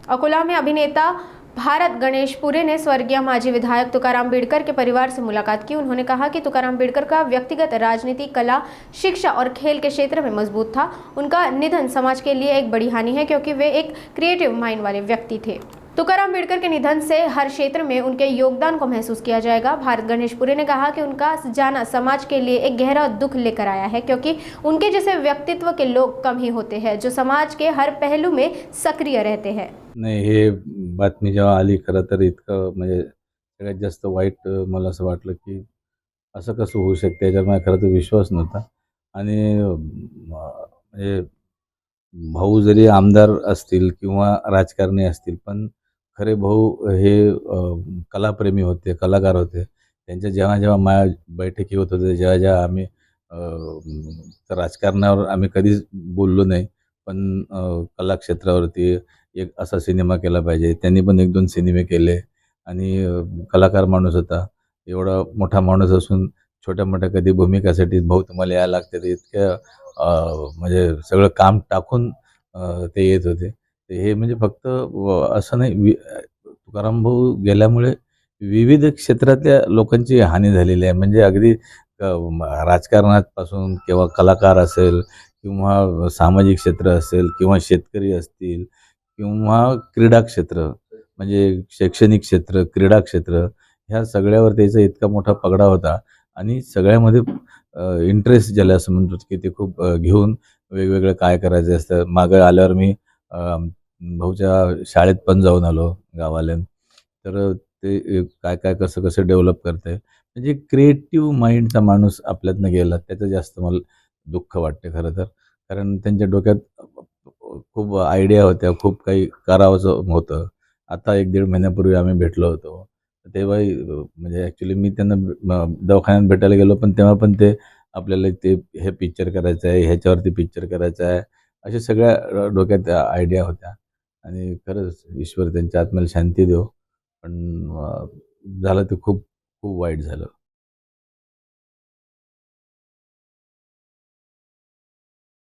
अकोला में अभिनेता भारत गणेशपुरे ने स्वर्गीय माजी विधायक तुकाराम बेड़कर के परिवार से मुलाकात की। उन्होंने कहा कि तुकाराम बेड़कर का व्यक्तिगत, राजनीति, कला, शिक्षा और खेल के क्षेत्र में मजबूत था। उनका निधन समाज के लिए एक बड़ी हानि है, क्योंकि वे एक क्रिएटिव माइंड वाले व्यक्ति थे। तुकाराम बेड़कर के निधन से हर क्षेत्र में उनके योगदान को महसूस किया जाएगा। भारत गणेशपुरे ने कहा कि उनका जाना समाज के लिए एक गहरा दुख लेकर आया है, क्योंकि उनके जैसे व्यक्तित्व के लोग कम ही होते हैं जो समाज के हर पहलू में सक्रिय रहते हैं। नाही, हे बातमी जेव्हा आली खरं तर इतकं म्हणजे सगळ्यात जास्त वाईट मला असं वाटलं की असं कसं होऊ शकते, याच्यावर माझा खरं तर विश्वास नव्हता. आणि म्हणजे भाऊ जरी आमदार असतील किंवा राजकारणी असतील, पण खरे भाऊ हे कलाप्रेमी होते, कलाकार होते. त्यांच्या जेव्हा माझ्या बैठकी होत होत्या, जेव्हा आम्ही राजकारणावर आम्ही कधीच बोललो नाही, पण कला क्षेत्रावरती एक असा सिनेमा केला पाहिजे. त्यांनी पण 1-2 सिनेमे केले आणि कलाकार माणूस होता. एवढा मोठा माणूस असून छोट्या-मोठ्या कधी भूमिकासाठी भाऊ तुम्हाला यायला लागते, तर इतक्या म्हणजे सगळं काम टाकून ते येत होते. तर हे म्हणजे फक्त असं नाही, तुकाराम भाऊ गेल्यामुळे विविध क्षेत्रातल्या लोकांची हानी झालेली आहे. म्हणजे अगदी राजकारणापासून किंवा कलाकार असेल किंवा सामाजिक क्षेत्र असेल किंवा शेतकरी असतील किंवा क्रीडा क्षेत्र, म्हणजे शैक्षणिक क्षेत्र, क्रीडा क्षेत्र, ह्या सगळ्यावर त्याचा इतका मोठा पगडा होता आणि सगळ्यामध्ये इंटरेस्ट ज्याला असं म्हणतो की ते खूप घेऊन वेगवेगळं काय करायचं असतं. मागं आल्यावर मी भाऊच्या शाळेत पण जाऊन आलो गावाला. तर ते काय कसं डेव्हलप करतंय, म्हणजे क्रिएटिव्ह माइंडचा माणूस आपल्यातनं गेला, त्याचं जास्त मला दुःख वाटते खरं तर. कारण त्यांच्या डोक्यात खूप आयडिया होत्या, खूप काही करावंसं होतं. आता 1-1.5 महिन्यापूर्वी आम्ही भेटलो होतो. तेव्हाही म्हणजे ॲक्च्युली मी त्यांना दवाखान्यात भेटायला गेलो, पण तेव्हा पण ते आपल्याला ते हे पिक्चर करायचं आहे, ह्याच्यावरती पिक्चर करायचा आहे, अशा सगळ्या डोक्यात आयडिया होत्या. आणि खरंच ईश्वर त्यांच्या आत्म्याला शांती देवो. पण झालं ते खूप खूप वाईट झालं.